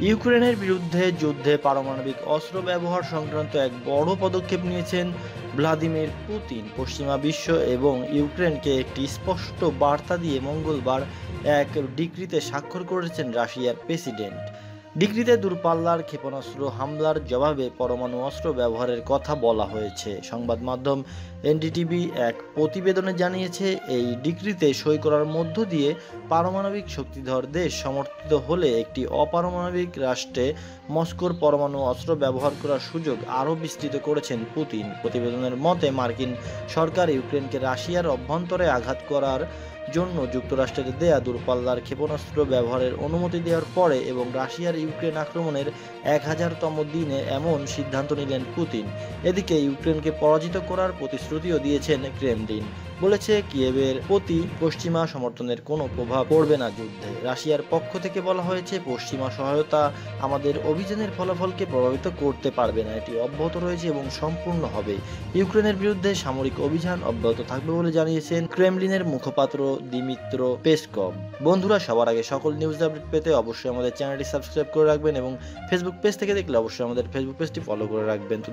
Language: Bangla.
ইউক্রেনের বিরুদ্ধে যুদ্ধে পারমাণবিক অস্ত্র ব্যবহার সংক্রান্ত এক বড় পদক্ষেপ নিয়েছেন ভ্লাদিমির পুতিন। পশ্চিমা বিশ্ব এবং ইউক্রেনকে একটি স্পষ্ট বার্তা দিয়ে মঙ্গলবার এক ডিক্রিতে স্বাক্ষর করেছেন রাশিয়ার প্রেসিডেন্ট। ডিক্রিতে দূরপাল্লার ক্ষেপণাস্ত্র হামলার জবাবে পরমাণু অস্ত্র ব্যবহারের কথা বলা হয়েছে। সংবাদ মাধ্যম এনডিটিভি এক প্রতিবেদনে জানিয়েছে, এই ডিক্রিতে সই করার মধ্য দিয়ে পারমাণবিক শক্তিধর দেশ সমর্থিত হলে একটি অপারমাণবিক রাষ্ট্রে মস্কোর পরমাণু অস্ত্র ব্যবহার করার সুযোগ আরও বিস্তৃত করেছেন পুতিন। প্রতিবেদনের মতে, মার্কিন সরকার ইউক্রেনকে রাশিয়ার অভ্যন্তরে আঘাত করার জন্য যুক্তরাষ্ট্রের দেয়া দূরপাল্লার ক্ষেপণাস্ত্র ব্যবহারের অনুমতি দেওয়ার পরে এবং রাশিয়ার ইউক্রেন আক্রমণের 1000তম দিনে এমন সিদ্ধান্ত নিলেন পুতিন। এদিকে ইউক্রেনকে পরাজিত করার প্রতিশ্রুতিও দিয়েছেন ক্রেমলিন। বলেছে, কিয়েভের প্রতি পশ্চিমা সমর্থনের কোনো প্রভাব পড়বে না যুদ্ধে। রাশিয়ার পক্ষ থেকে বলা হয়েছে, পশ্চিমা সহায়তা আমাদের অভিযানের ফলাফলকে প্রভাবিত করতে পারবে না, এটি অব্যাহত রয়েছে এবং সম্পূর্ণ হবে। ইউক্রেনের বিরুদ্ধে সামরিক অভিযান অব্যাহত থাকবে বলে জানিয়েছেন ক্রেমলিনের মুখপাত্র দিমিত্র পেসকভ। বন্ধুরা, সবার আগে সকল নিউজ আপডেট পেতে অবশ্যই আমাদের চ্যানেলটি সাবস্ক্রাইব করে রাখবেন এবং ফেসবুক পেজ থেকে দেখলে অবশ্যই আমাদের ফেসবুক পেজটি ফলো করে রাখবেন। তো